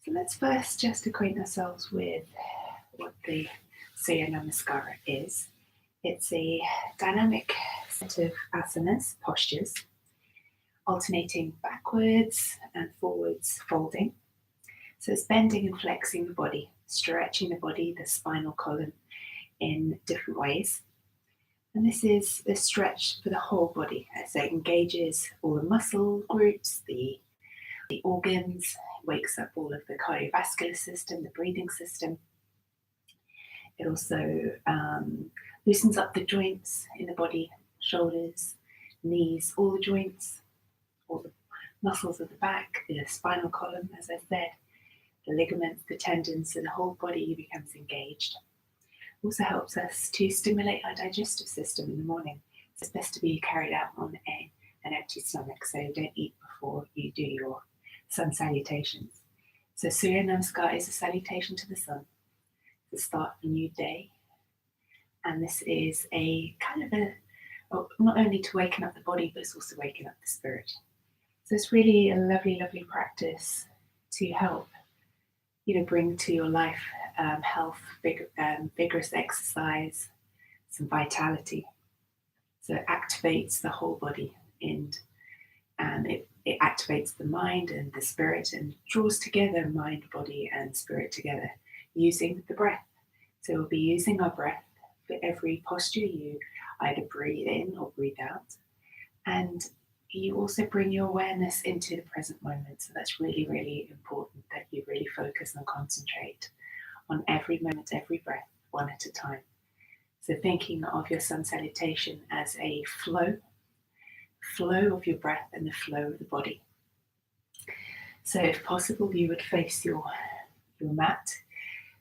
So let's first just acquaint ourselves with what the Surya Namasakara is. It's a dynamic set of asanas, postures, alternating backwards and forwards folding. So it's bending and flexing the body, stretching the body, the spinal column in different ways. And this is a stretch for the whole body as it engages all the muscle groups, the organs, wakes up all of the cardiovascular system, the breathing system. It also loosens up the joints in the body, shoulders, knees, all the joints, all the muscles of the back, the spinal column, as I said, the ligaments, the tendons, so the whole body becomes engaged. Also helps us to stimulate our digestive system in the morning. So it's best to be carried out on an empty stomach, so don't eat before you do your sun salutations. So Surya Namaskar is a salutation to the sun, the start of a new day. And this is a kind of not only to waken up the body, but it's also waking up the spirit. So it's really a lovely, lovely practice to help, bring to your life health, vigorous exercise, some vitality. So it activates the whole body and it activates the mind and the spirit and draws together mind, body and spirit together using the breath. So we'll be using our breath for every posture. You either breathe in or breathe out. And you also bring your awareness into the present moment. So that's really, really important that you really focus and concentrate on every moment, every breath, one at a time. So thinking of your sun salutation as a flow of your breath and the flow of the body. So if possible, you would face your mat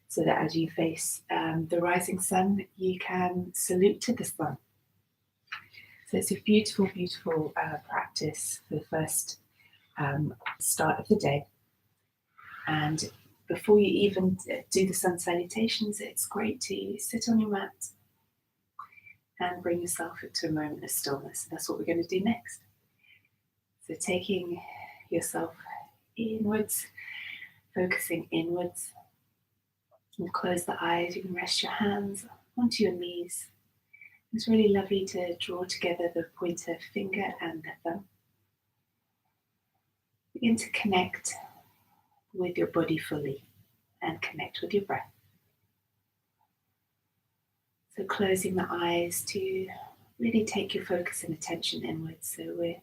so that as you face the rising sun, you can salute to the sun. So it's a beautiful, beautiful practice for the first start of the day. And before you even do the sun salutations, it's great to sit on your mat and bring yourself into a moment of stillness. That's what we're going to do next. So taking yourself inwards, focusing inwards. You can close the eyes, you can rest your hands onto your knees. It's really lovely to draw together the pointer finger and the thumb. Begin to connect with your body fully and connect with your breath. So closing the eyes to really take your focus and attention inwards. So we're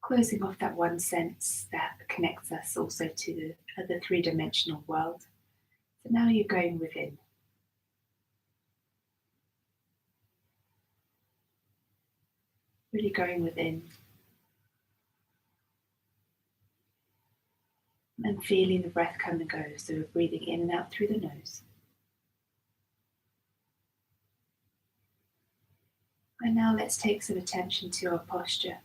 closing off that one sense that connects us also to the other three-dimensional world. So now you're going within. Really going within. And feeling the breath come and go. So we're breathing in and out through the nose. And now let's take some attention to our posture.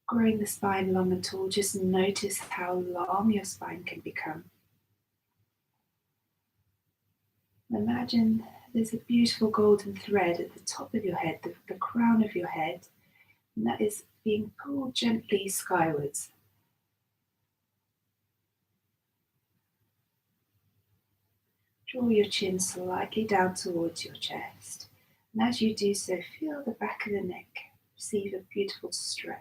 Growing the spine long and tall, just notice how long your spine can become. Imagine there's a beautiful golden thread at the top of your head, the crown of your head, and that is being pulled gently skywards. Draw your chin slightly down towards your chest. And as you do so, feel the back of the neck receive a beautiful stretch.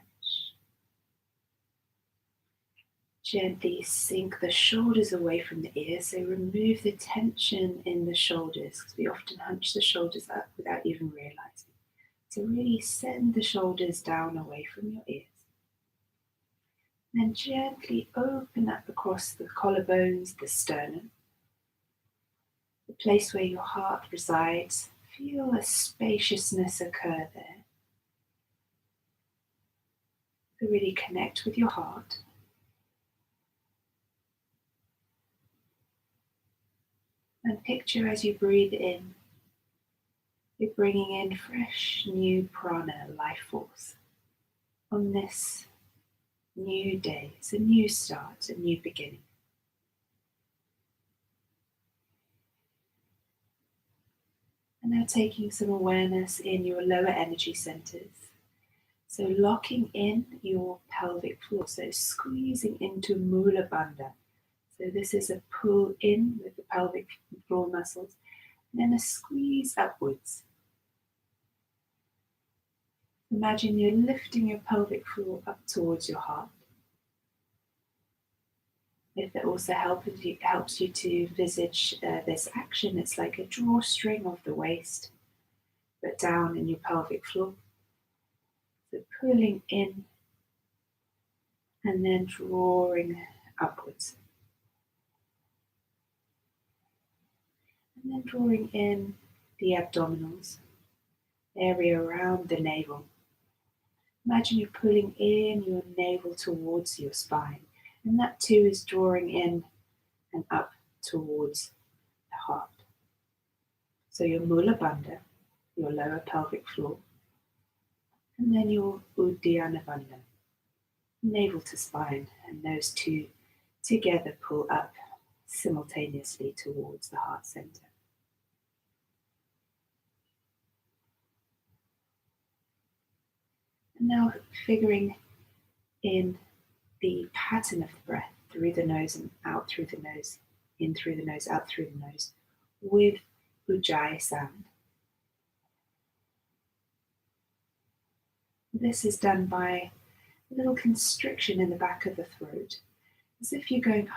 Gently sink the shoulders away from the ears, so remove the tension in the shoulders, because we often hunch the shoulders up without even realizing. So really send the shoulders down away from your ears. And then gently open up across the collarbones, the sternum, the place where your heart resides. Feel a spaciousness occur there. So really connect with your heart. And picture as you breathe in, you're bringing in fresh new prana, life force, on this new day. It's a new start, a new beginning. And now taking some awareness in your lower energy centers. So locking in your pelvic floor, so squeezing into Mula Bandha. So this is a pull in with the pelvic floor muscles, and then a squeeze upwards. Imagine you're lifting your pelvic floor up towards your heart. If that also helps you to visage this action, it's like a drawstring of the waist, but down in your pelvic floor. So pulling in and then drawing upwards. And then drawing in the abdominals, area around the navel. Imagine you're pulling in your navel towards your spine, and that too is drawing in and up towards the heart. So your Mula Bandha, your lower pelvic floor, and then your Uddiyana Bandha, navel to spine, and those two together pull up simultaneously towards the heart center. And now figuring in the pattern of the breath through the nose and out through the nose, in through the nose, out through the nose, with Ujjayi sound. This is done by a little constriction in the back of the throat, as if you're going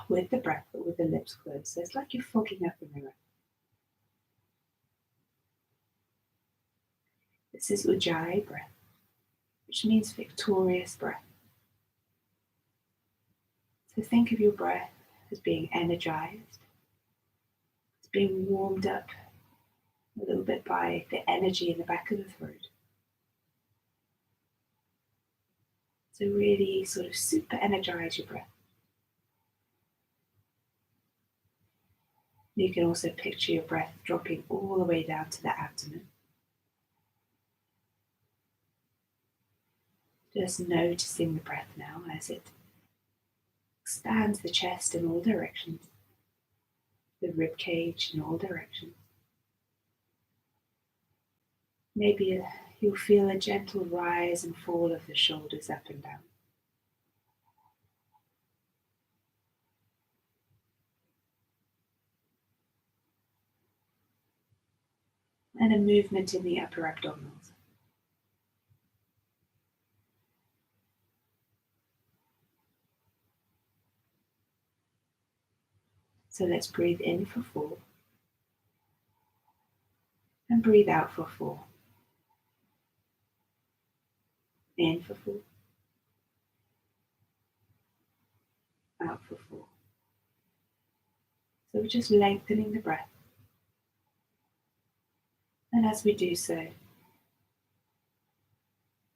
with the breath, but with the lips closed. So it's like you're fogging up the mirror. This is Ujjayi breath, which means victorious breath. So think of your breath as being energized, as being warmed up a little bit by the energy in the back of the throat. So really sort of super energize your breath. You can also picture your breath dropping all the way down to the abdomen. Just noticing the breath now as it expands the chest in all directions, the rib cage in all directions. Maybe you'll feel a gentle rise and fall of the shoulders up and down. And a movement in the upper abdominals. So let's breathe in for 4 and breathe out for 4. In for 4, out for 4. So we're just lengthening the breath. And as we do so,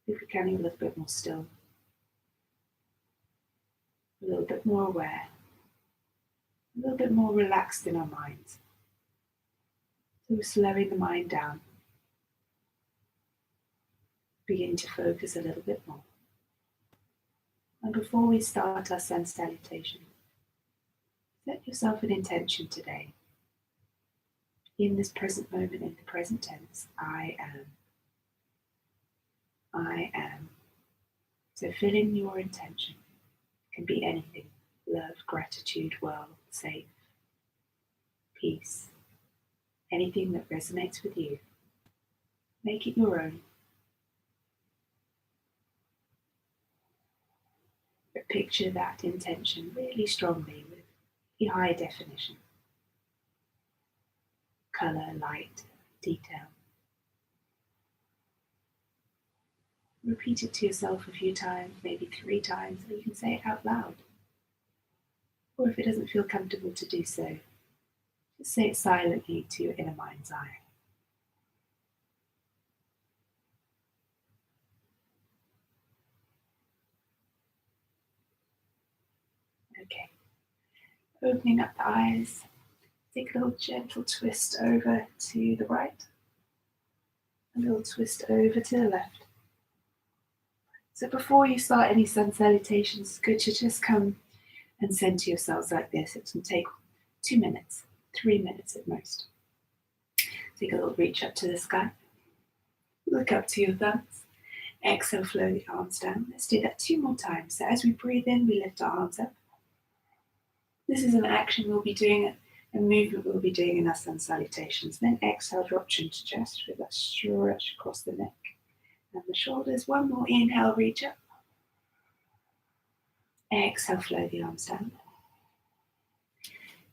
we're becoming a little bit more still, a little bit more aware, a little bit more relaxed in our minds. So we're slowing the mind down, begin to focus a little bit more. And before we start our sun salutation, set yourself an intention today. In this present moment, in the present tense, I am. I am. So fill in your intention. It can be anything. Love, gratitude, well, safe, peace. Anything that resonates with you. Make it your own. But picture that intention really strongly with a high definition. Color, light, detail. Repeat it to yourself a few times, maybe 3 times, or you can say it out loud. Or if it doesn't feel comfortable to do so, just say it silently to your inner mind's eye. Okay. Opening up the eyes, take a little gentle twist over to the right, a little twist over to the left. So before you start any sun salutations, it's good to just come and center yourselves like this. It can take 2 minutes, 3 minutes at most. Take a little reach up to the sky. Look up to your thumbs. Exhale, flow the arms down. Let's do that 2 more times. So as we breathe in, we lift our arms up. This is an action we'll be doing, a movement we'll be doing in our sun salutations. Then exhale, drop chin to chest with that stretch across the neck and the shoulders. One more inhale, reach up. Exhale, flow the arms down.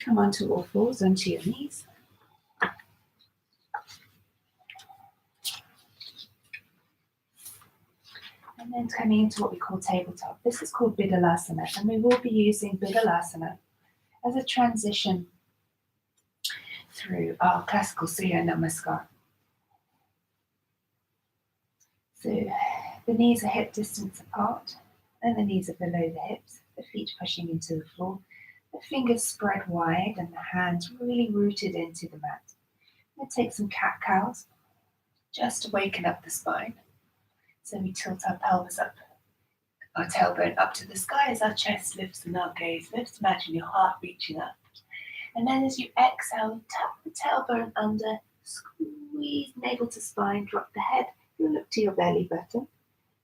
Come onto all fours, onto your knees. And then coming into what we call tabletop. This is called Bidalasana, and we will be using Bidalasana as a transition through our classical Surya Namaskara. So the knees are hip distance apart, and the knees are below the hips, the feet pushing into the floor, the fingers spread wide, and the hands really rooted into the mat. We'll take some cat-cows just to waken up the spine. So we tilt our pelvis up, our tailbone up to the sky as our chest lifts and our gaze lifts. Imagine your heart reaching up. And then as you exhale, tap the tailbone under, squeeze navel to spine, drop the head, look to your belly button.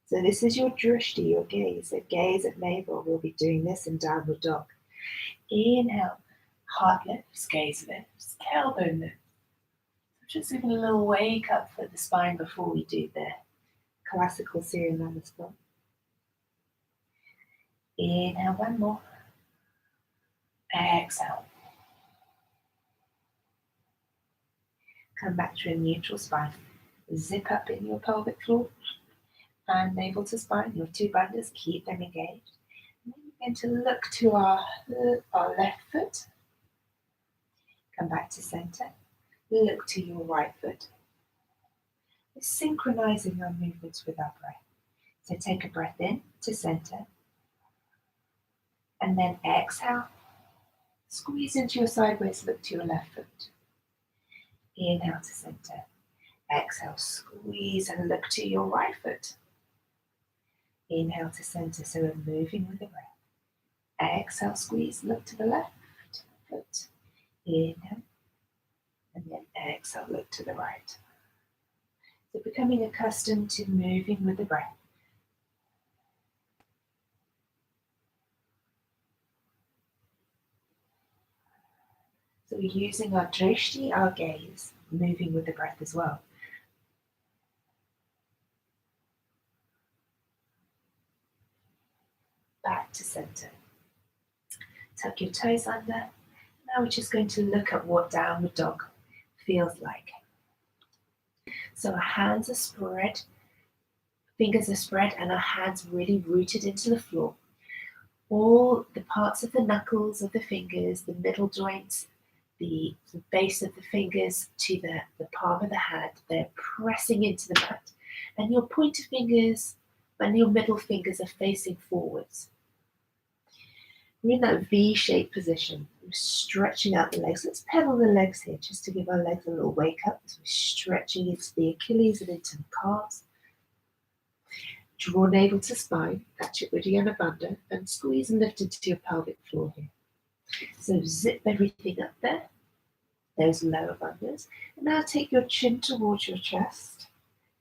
So this is your drishti, your gaze. So gaze at navel. We'll be doing this in downward dog. Inhale, heart lifts, gaze lifts, tailbone lifts. So just giving a little wake up for the spine before we do the classical Surya Namaskara. Inhale, one more. Exhale. Come back to a neutral spine. Zip up in your pelvic floor and navel to spine. Your two bandhas, keep them engaged. And then begin to look to our left foot. Come back to center. Look to your right foot. We're synchronizing our movements with our breath. So take a breath in to center. And then exhale. Squeeze into your sideways, look to your left foot. Inhale to center. Exhale, squeeze and look to your right foot. Inhale to center, so we're moving with the breath. Exhale, squeeze, look to the left foot. Inhale. And then exhale, look to the right. So becoming accustomed to moving with the breath. So we're using our drishti, our gaze, moving with the breath as well. Back to center. Tuck your toes under. Now we're just going to look at what downward dog feels like. So our hands are spread, fingers are spread, and our hands really rooted into the floor. All the parts of the knuckles of the fingers, the middle joints, the base of the fingers to the palm of the hand, they're pressing into the mat. And your pointer fingers and your middle fingers are facing forwards. We're in that V-shaped position. We're stretching out the legs. Let's pedal the legs here just to give our legs a little wake up as we're stretching into the Achilles and into the calves. Draw navel to spine, catch your Uddiyana Bandha, and squeeze and lift into your pelvic floor here. So zip everything up there, those lower bandhas. And now take your chin towards your chest.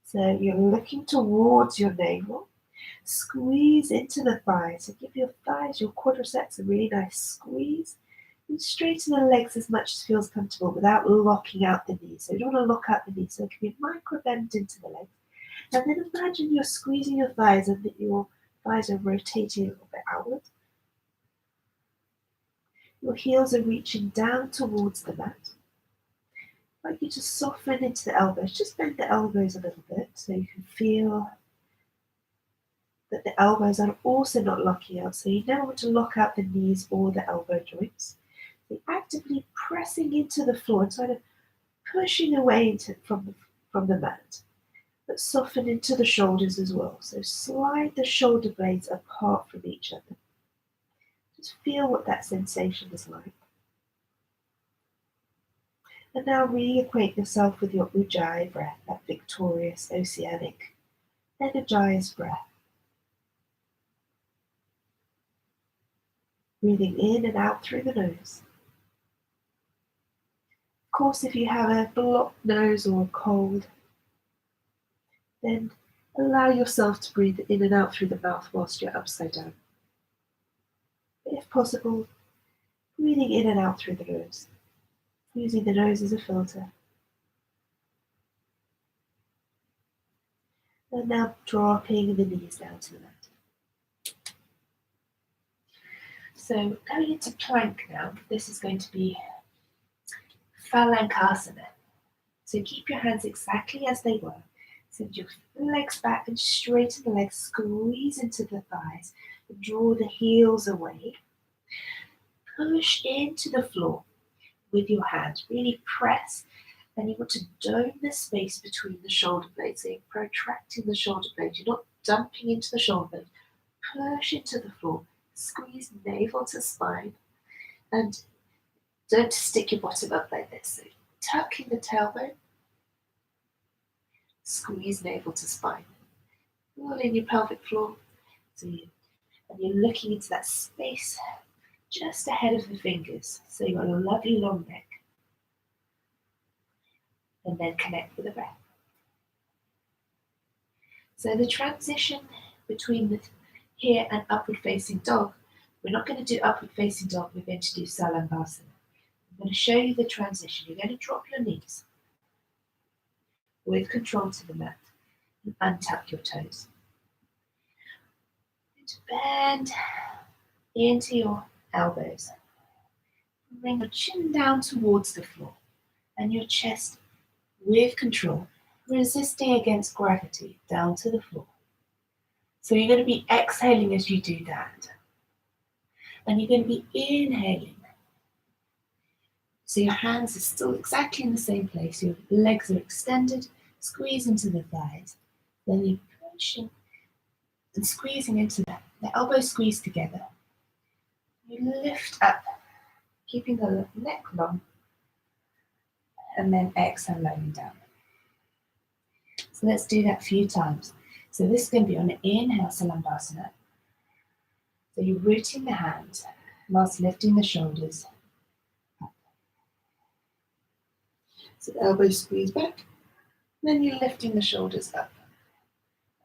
So you're looking towards your navel. Squeeze into the thighs. So give your thighs, your quadriceps, a really nice squeeze. And straighten the legs as much as feels comfortable without locking out the knees. So you don't want to lock out the knees. So it can be a micro bend into the legs. And then imagine you're squeezing your thighs and that your thighs are rotating a little bit outward. Your heels are reaching down towards the mat. I'd like you to soften into the elbows. Just bend the elbows a little bit so you can feel that the elbows are also not locking out. So you never want to lock out the knees or the elbow joints. So you're actively pressing into the floor and sort of pushing away from the mat. But soften into the shoulders as well. So slide the shoulder blades apart from each other. Just feel what that sensation is like. And now reacquaint yourself with your Ujjayi breath, that victorious, oceanic, energized breath. Breathing in and out through the nose. Of course, if you have a blocked nose or a cold, then Allow yourself to breathe in and out through the mouth whilst you're upside down. If possible, breathing in and out through the nose, using the nose as a filter. And now dropping the knees down to the mat. So going into plank now, this is going to be Phalangasana. So keep your hands exactly as they were. Send your legs back and straighten the legs, squeeze into the thighs, draw the heels away. Push into the floor with your hands, really press. And you want to dome the space between the shoulder blades. So you're protracting the shoulder blades. You're not dumping into the shoulder blades. Push into the floor. Squeeze navel to spine. And don't stick your bottom up like this. So tuck in the tailbone. Squeeze navel to spine. Pull in your pelvic floor. And you're looking into that space just ahead of the fingers. So you've got a lovely long neck. And then connect with the breath. So the transition between here and upward facing dog, we're not going to do upward facing dog, we're going to do Phalangasana. I'm going to show you the transition. You're going to drop your knees with control to the mat and untuck your toes. And bend into your elbows. Bring your chin down towards the floor and your chest with control, resisting against gravity down to the floor. So you're going to be exhaling as you do that. And you're going to be inhaling. So your hands are still exactly in the same place. Your legs are extended, squeeze into the thighs. Then you're pushing and squeezing into the elbows squeeze together. You lift up, keeping the neck long. And then exhale, lowering down. So let's do that a few times. So this is going to be on an inhale, Phalangasana. So you're rooting the hands whilst lifting the shoulders up. So the elbows squeeze back. Then you're lifting the shoulders up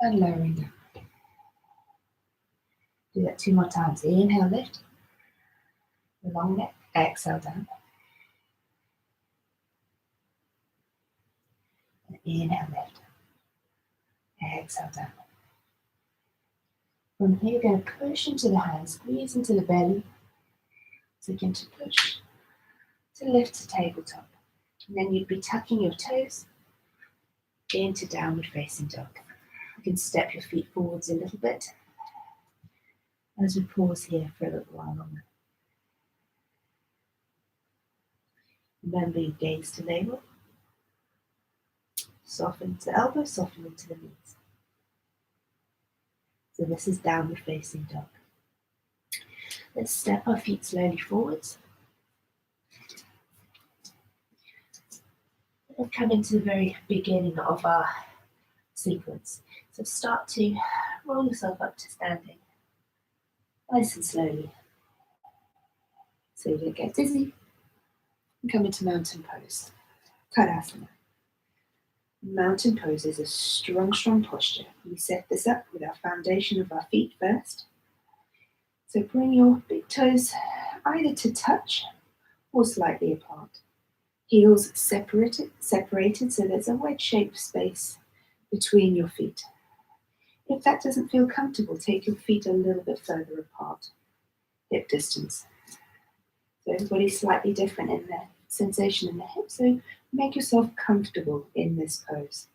and lowering down. Do that 2 more times. Inhale, lift. Long neck. Exhale, down. And inhale, lift. Exhale, down. From here, you're going to push into the hands, squeeze into the belly. So begin to push to lift to tabletop. And then you'd be tucking your toes into downward facing dog. You can step your feet forwards a little bit as we pause here for a little while longer. Remember your gaze to navel. Soften to the elbows, soften into the knees. So this is downward facing dog. Let's step our feet slowly forwards. And come into the very beginning of our sequence. So start to roll yourself up to standing. Nice and slowly. So you don't get dizzy. And come into mountain pose. Tadasana. Mountain pose is a strong, strong posture. We set this up with our foundation of our feet first. So bring your big toes either to touch or slightly apart. Heels separated so there's a wedge-shaped space between your feet. If that doesn't feel comfortable, take your feet a little bit further apart, hip distance. So everybody's slightly different in their sensation in the hips, so make yourself comfortable in this pose.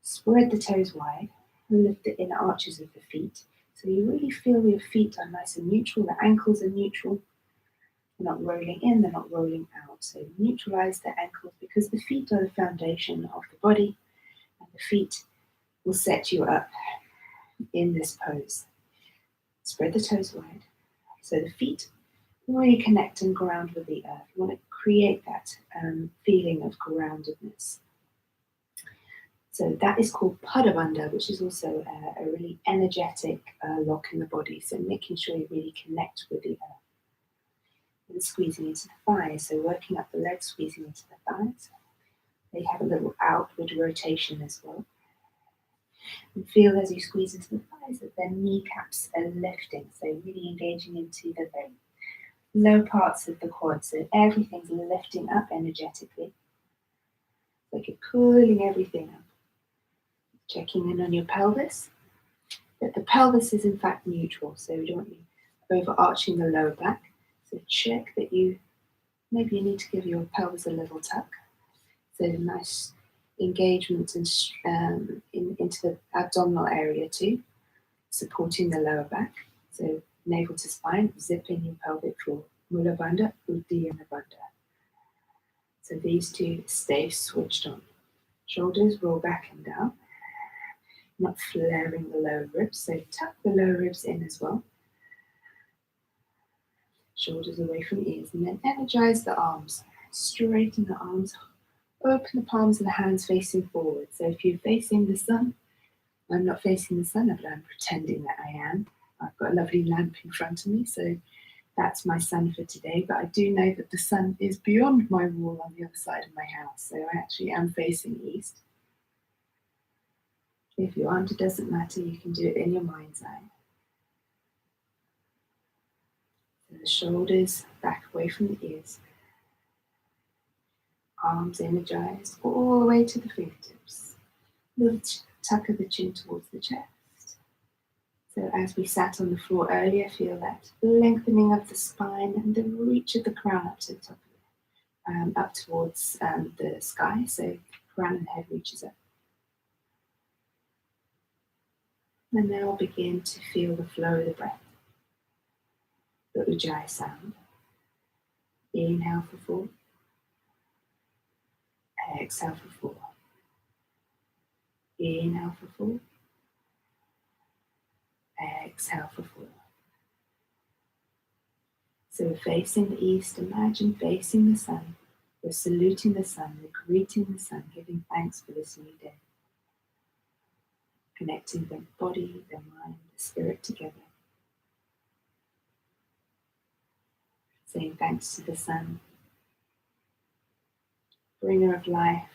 Spread the toes wide, lift the inner arches of the feet, so you really feel your feet are nice and neutral, the ankles are neutral. They're not rolling in, they're not rolling out. So neutralize the ankles because the feet are the foundation of the body and the feet will set you up in this pose. Spread the toes wide. So the feet really connect and ground with the earth. You want to create that feeling of groundedness. So that is called Padabandha, which is also a really energetic lock in the body. So making sure you really connect with the earth. And squeezing into the thighs, so working up the legs, squeezing into the thighs. They have a little outward rotation as well. And feel as you squeeze into the thighs that their kneecaps are lifting, so really engaging into the very low parts of the quad, so everything's lifting up energetically. Like you're cooling everything up. Checking in on your pelvis. But the pelvis is in fact neutral, so we don't want you overarching the lower back. So check that maybe you need to give your pelvis a little tuck. So nice engagement and into the abdominal area too, supporting the lower back. So navel to spine, zipping your pelvic floor. Mula Bandha, Uddiyana Bandha. So these two stay switched on. Shoulders roll back and down, not flaring the lower ribs. So tuck the lower ribs in as well. Shoulders away from ears, and then energize the arms. Straighten the arms. Open the palms of the hands facing forward. So if you're facing the sun, I'm not facing the sun, but I'm pretending that I am. I've got a lovely lamp in front of me, so that's my sun for today. But I do know that the sun is beyond my wall on the other side of my house, so I actually am facing east. If you aren't, it doesn't matter. You can do it in your mind's eye. So the shoulders back away from the ears. Arms energized all the way to the fingertips. Little tuck of the chin towards the chest. So as we sat on the floor earlier, feel that lengthening of the spine and the reach of the crown up to the top of it, up towards the sky. So crown and head reaches up. And now begin to feel the flow of the breath. The Ujjayi sound. Inhale for 4. Exhale for 4. Inhale for 4. Exhale for 4. So we're facing the east. Imagine facing the sun. We're saluting the sun. We're greeting the sun, giving thanks for this new day. Connecting the body, the mind, the spirit together. Saying thanks to the sun, bringer of life,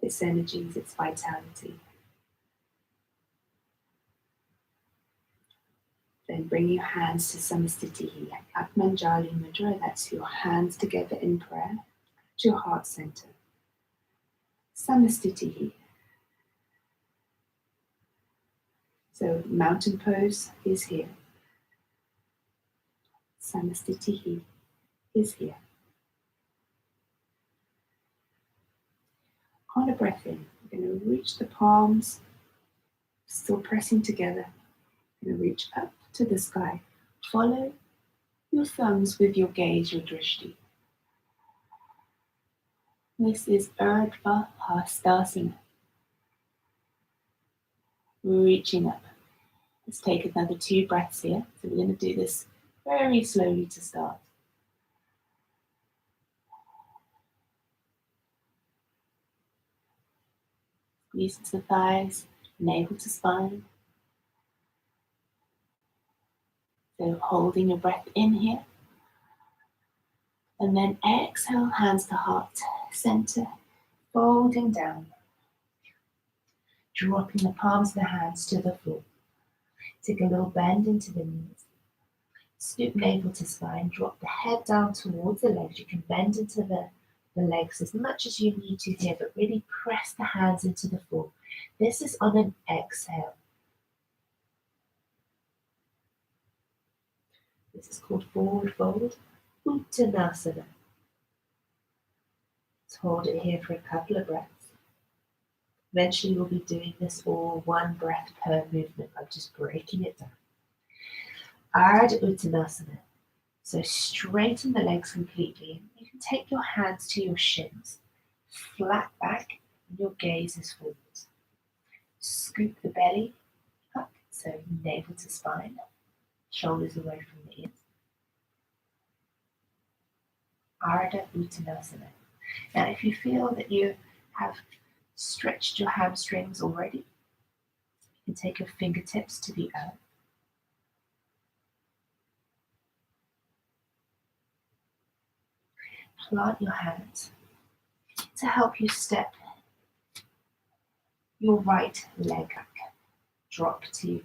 its energies, its vitality. Then bring your hands to Samastitihi, Atmanjali Mudra. That's your hands together in prayer to your heart center. Samastitihi. So mountain pose is here. Samastitihi is here. On a breath in, we're going to reach the palms, still pressing together. We're going to reach up to the sky. Follow your thumbs with your gaze, your drishti. This is Urdhva Hastasana. We're reaching up. Let's take another 2 breaths here. So we're going to do this very slowly to start. Squeeze into the thighs, navel to spine. So holding your breath in here. And then exhale, hands to heart center, folding down. Dropping the palms of the hands to the floor. Take a little bend into the knees. Scoop navel to spine, drop the head down towards the legs. You can bend into the legs as much as you need to here, but really press the hands into the floor. This is on an exhale. This is called forward fold, Uttanasana. Let's hold it here for a couple of breaths. Eventually we'll be doing this all 1 breath per movement. I'm just breaking it down. Ardha Uttanasana. So straighten the legs completely. You can take your hands to your shins, flat back, and your gaze is forwards. Scoop the belly up, so navel to spine, shoulders away from the ears. Ardha Uttanasana. Now if you feel that you have stretched your hamstrings already, you can take your fingertips to the earth. Plant your hands to help you step your right leg back. Drop to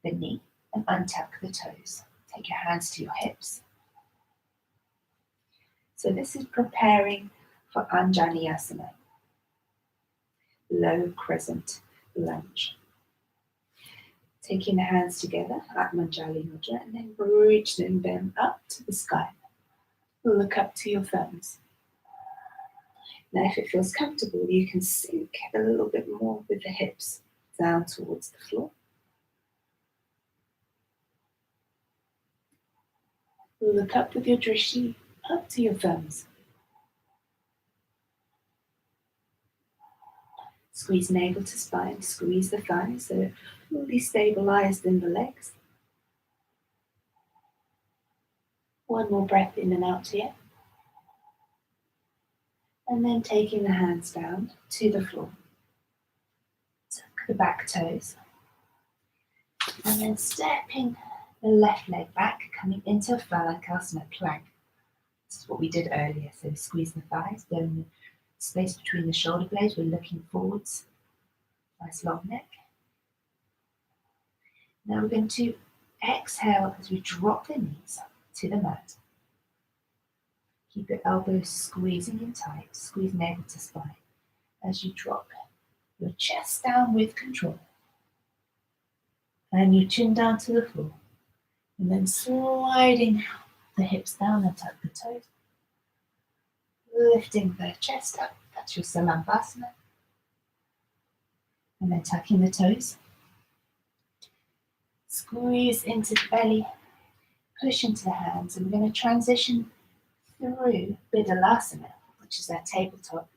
the knee and untuck the toes. Take your hands to your hips. So this is preparing for Anjaneyasana, low crescent lunge. Taking the hands together at Manjali Mudra and then reaching them up to the sky. Look up to your thumbs. Now if it feels comfortable, you can sink a little bit more with the hips down towards the floor. Look up with your drishti up to your thumbs. Squeeze navel to spine, squeeze the thighs so they're fully stabilized in the legs. One more breath in and out here. And then taking the hands down to the floor. Tuck the back toes. And then stepping the left leg back, coming into a Phalakasana plank. This is what we did earlier. So squeeze the thighs, go in the space between the shoulder blades. We're looking forwards. Nice long neck. Now we're going to exhale as we drop the knees to the mat. Keep your elbows squeezing in tight. Squeeze navel to spine as you drop your chest down with control. And your chin down to the floor. And then sliding the hips down and tuck the toes. Lifting the chest up. That's your Salamvasana. And then tucking the toes. Squeeze into the belly. Push into the hands. And we're going to transition through Bidalasana, which is our tabletop.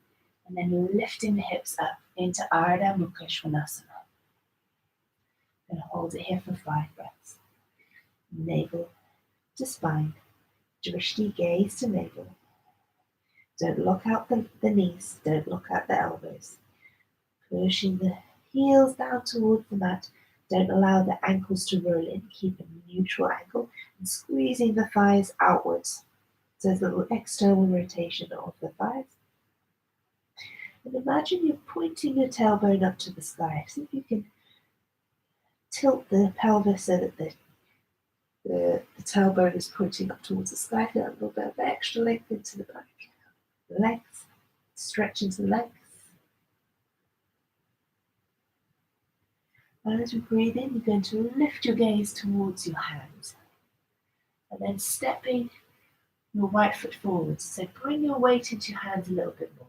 And then lifting the hips up into Ardha Mukha Svanasana. And hold it here for 5 breaths. Navel to spine. Drishti gaze to navel. Don't lock out the knees. Don't lock out the elbows. Pushing the heels down towards the mat. Don't allow the ankles to roll in. Keep a neutral ankle. And squeezing the thighs outwards. So there's a little external rotation of the thighs. And imagine you're pointing your tailbone up to the sky. See if you can tilt the pelvis so that the tailbone is pointing up towards the sky. Feel a little bit of extra length into the back. The legs, stretch into the legs. And as we breathe in, you're going to lift your gaze towards your hands. And then stepping your right foot forwards. So bring your weight into your hands a little bit more.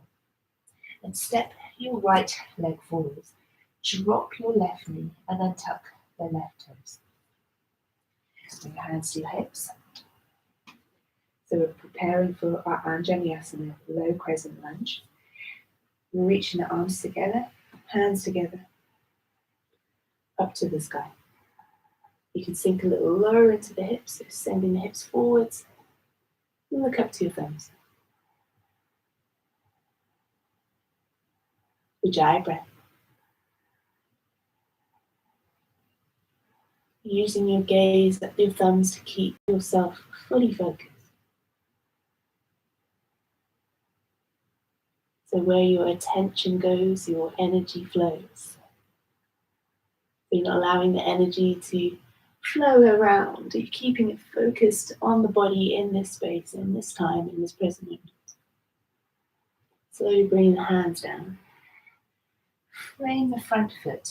And step your right leg forwards. Drop your left knee and untuck the left toes. Bring your hands to your hips. So we're preparing for our Anjaneyasana, low crescent lunge. We're reaching the arms together, hands together, up to the sky. You can sink a little lower into the hips, so sending the hips forwards. And look up to your thumbs. Ujjayi breath. Using your gaze at your thumbs to keep yourself fully focused. So where your attention goes, your energy flows. You're not allowing the energy to flow around. You're keeping it focused on the body in this space, in this time, in this present moment. Slowly bring the hands down. Frame the front foot.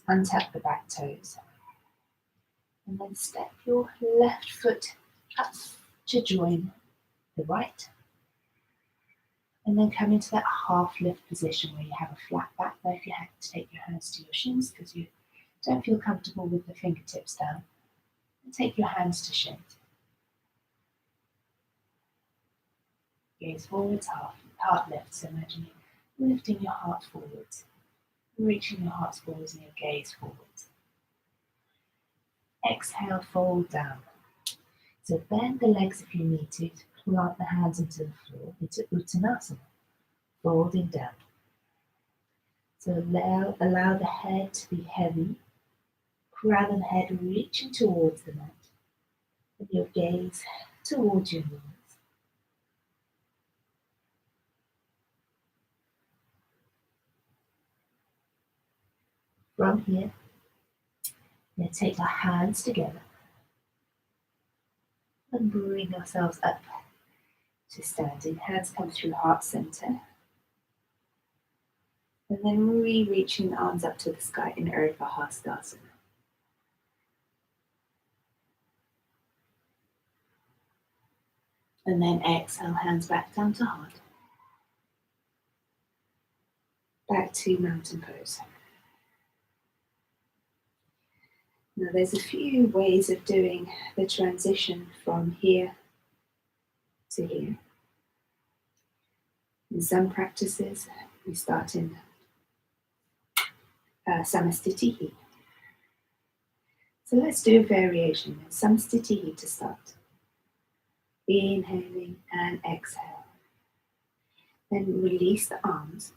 Untap the back toes. And then step your left foot up to join the right. And then come into that half lift position where you have a flat back there if you have to take your hands to your shins because you don't feel comfortable with the fingertips down. And take your hands to shins. Gaze forwards, heart lift. So imagine you lifting your heart forwards, reaching your heart forwards and your gaze forwards. Exhale, fold down. So bend the legs if you need to plant the hands into the floor, into Uttanasana, folding down. So allow the head to be heavy, crown and head reaching towards the mat, with your gaze towards your knees. From here, we'll take our hands together and bring ourselves up to standing. Hands come through heart center. And then reaching the arms up to the sky in Urdhva Hastasana. And then exhale, hands back down to heart. Back to mountain pose. Now there's a few ways of doing the transition from here to here. In some practices, we start in Samastitihi. So let's do a variation. Samastitihi to start. Inhaling and exhale. Then release the arms.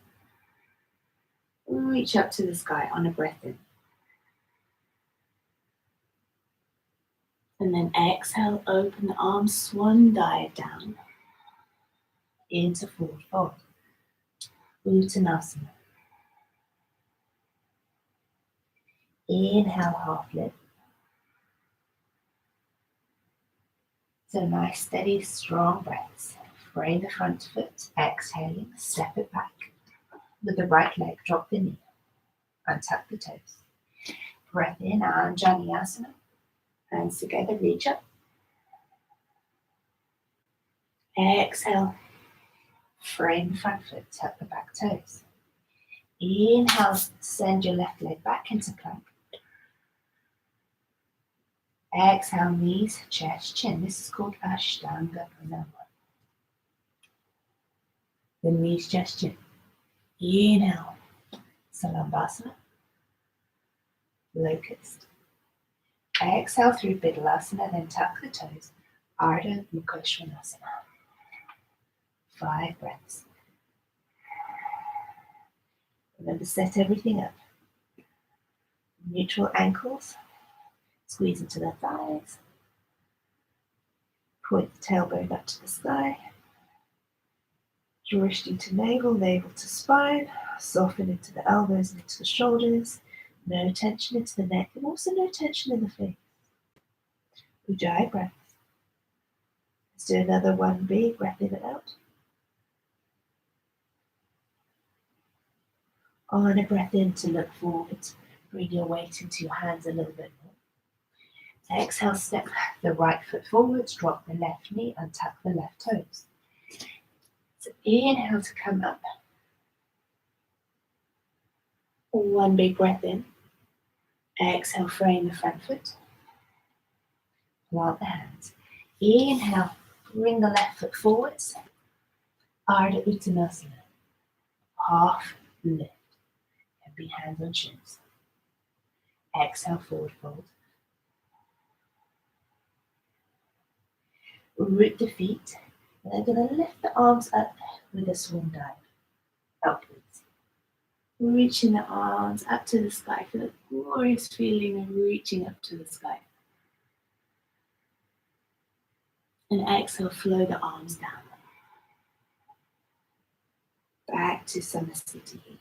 Reach up to the sky on a breath in. And then exhale, open the arms, swan dive down into forward fold. Uttanasana. Inhale, half lift. So nice, steady, strong breaths. Frame the front foot, exhaling, step it back. With the right leg, drop the knee, untuck the toes. Breath in, Anjaneyasana. Hands together, reach up. Exhale, frame the front foot, tuck the back toes. Inhale, send your left leg back into plank. Exhale, knees, chest, chin. This is called Ashtanga Pranama. The knees, chest, chin. Inhale, Salambhasana, locust. Exhale through Bidalasana, then tuck the toes. Ardha Mukha Svanasana. 5 breaths. Remember, set everything up. Neutral ankles. Squeeze into the thighs. Point the tailbone up to the sky. Drishti to navel, navel to spine. Soften into the elbows and into the shoulders. No tension into the neck and also no tension in the face. Ujjayi breaths. Let's do another one big breath in and out. On a breath in to look forward. Bring your weight into your hands a little bit more. Exhale, step the right foot forwards, drop the left knee and tuck the left toes. So inhale to come up. One big breath in. Exhale, frame the front foot. Plant the hands. Inhale, bring the left foot forwards. Ardha Uttanasana. Half lift. And be hands on shins. Exhale, forward fold. Root the feet. And I'm going to lift the arms up with a swan dive. Upwards. Reaching the arms up to the sky. Feel a glorious feeling of reaching up to the sky. And exhale, flow the arms down. Back to Samastitihi.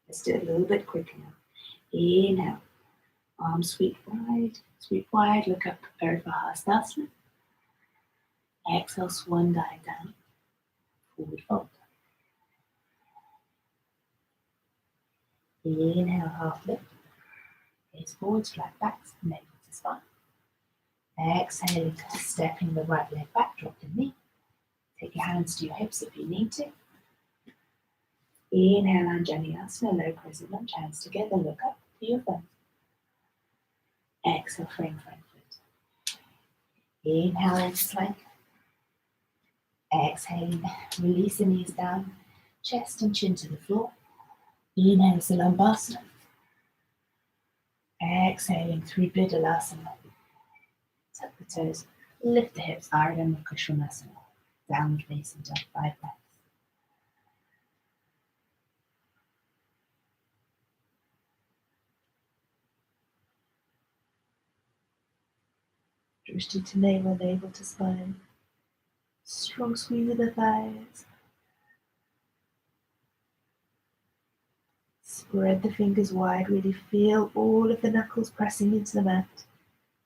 Let's do it a little bit quicker now. Inhale. Arms sweep wide, look up, Urdhva Hastasana. Exhale, swan dive down, forward fold. Inhale, half lift. Gaze forwards, flat backs, navel to spine. Exhaling, stepping the right leg back, drop the knee. Take your hands to your hips if you need to. Inhale, Anjaneyasana, low crescent lunge, hands together, look up to your thumbs. Exhale, frame front foot. Inhale into plank. Exhaling, release the knees down, chest and chin to the floor. Inhale, Salambhasana. Exhaling through Bidalasana. Tuck the toes, lift the hips, Ardha Mukha Svanasana. Downward facing dog, 5 breaths. Drishti to navel, navel to spine. Strong squeeze of the thighs. Spread the fingers wide, really feel all of the knuckles pressing into the mat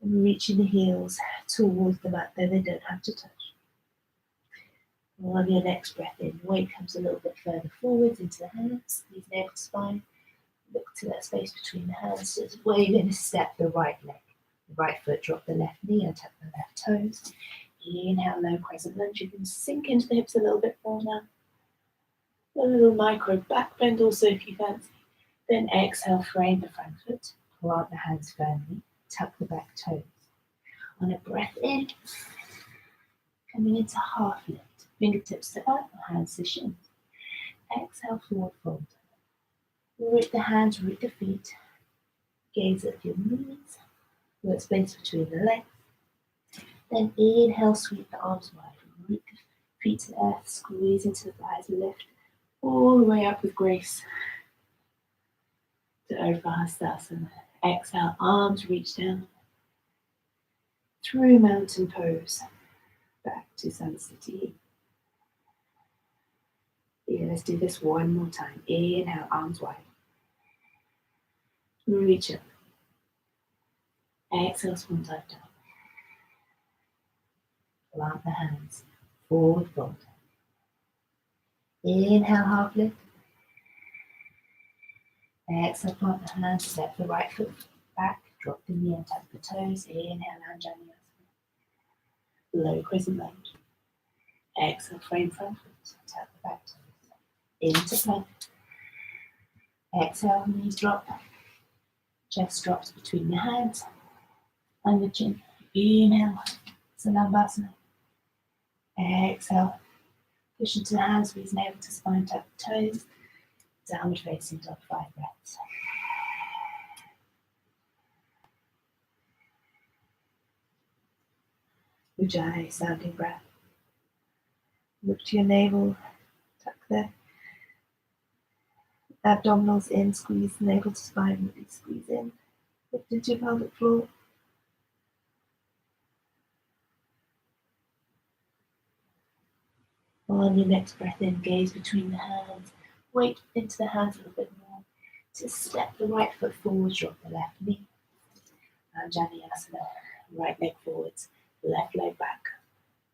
and reaching the heels towards the mat, though they don't have to touch. On your next breath in, weight comes a little bit further forwards into the hands, squeeze navel to spine, look to that space between the hands. So it's where you're going to step the right leg. The right foot, drop the left knee and tap the left toes. Inhale, low crescent lunge. You can sink into the hips a little bit more now. A little micro back bend also if you fancy. Then exhale, frame the front foot, plant the hands firmly, tuck the back toes. On a breath in, coming into half lift. Fingertips to up, hands to shins. Exhale, forward fold. Root the hands, root the feet. Gaze at your knees. Work space between the legs. Then inhale, sweep the arms wide. Root the feet to the earth, squeeze into the thighs, lift all the way up with grace to Urdhva. Exhale, arms reach down through mountain pose, back to Samastiti. Yeah, let's do this one more time. Inhale, arms wide. Reach up. Exhale, swan dive down. Plant the hands, forward fold. Inhale, half lift. Exhale, plant the hands, step the right foot back, drop the knee and tap the toes. Inhale, Anjali. Low crescent lunge. Exhale, frame front foot, tap the back toes. Into plank. Exhale, knees drop. Chest drops between the hands and the chin. Inhale, Salambhasana. Exhale, push into the hands, squeeze navel to spine, tap the toes. Downward facing dog, 5 breaths. Ujjayi, sounding breath. Look to your navel, tuck the abdominals in, squeeze the navel to spine, really squeeze in. Lift into your pelvic floor. On your next breath in, gaze between the hands. Weight into the hands a little bit more. To step the right foot forwards, drop the left knee. Anjali Asana, right leg forwards, left leg back.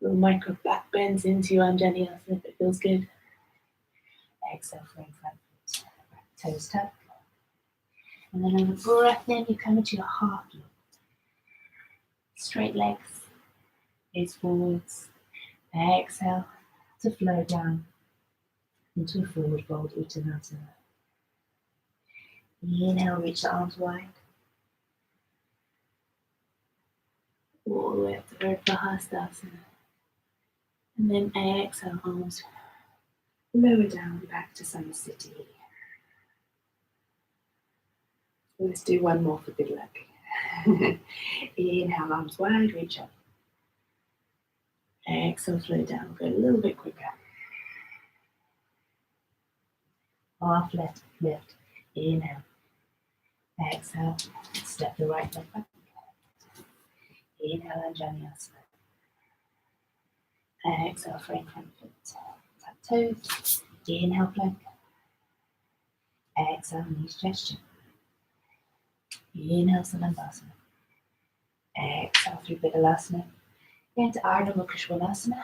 Little micro back bends into your Anjali Asana if it feels good. Exhale, frame front foot, back toes tuck. And then on the breath in, you come into your half lift. Straight legs, gaze forwards. Exhale to flow down into a forward fold, Uttanasana. Inhale, reach the arms wide. All the way up to Urdhva. And then exhale, arms lower down, back to Samastiti. Let's do one more for good luck. Inhale, arms wide, reach up. Exhale, flow down, go a little bit quicker. Half lift, inhale. Exhale, step the right leg back. Inhale, Anjali Asana. Exhale, frame front foot. Tap toes. Inhale, plank. Exhale, knees gesture. Inhale, Salambhasana. Exhale, through Vidalasana. Into Ardha Mukha Svanasana.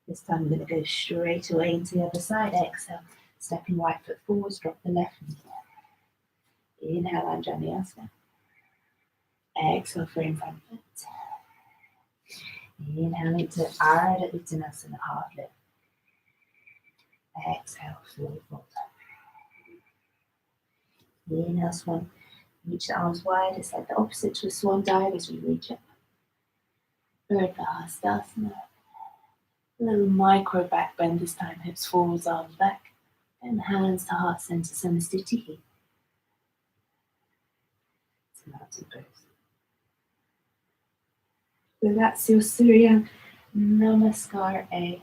This time I'm going to go straight away into the other side. Exhale, stepping right foot forwards, drop the left knee. Inhale, Anjali Asana. Exhale, frame front foot. Inhale into Ardha Uttanasana, half lift. Exhale, forward fold. Inhale, swan. Reach the arms wide. It's like the opposite to a swan dive as we reach up. Urdhva. A little micro back bend this time. Hips forwards, arms back. And hands to heart center, Samastiti. So mountain pose. So that's your Surya Namaskara.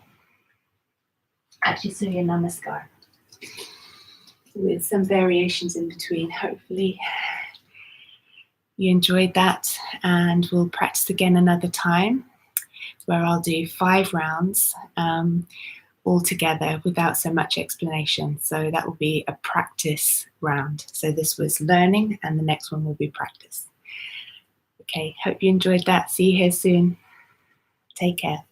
Actually, Surya Namaskara. With some variations in between. Hopefully you enjoyed that, and we'll practice again another time where I'll do 5 rounds. all together without so much explanation. So that will be a practice round. So this was learning, and the next one will be practice. Okay, hope you enjoyed that. See you here soon. Take care.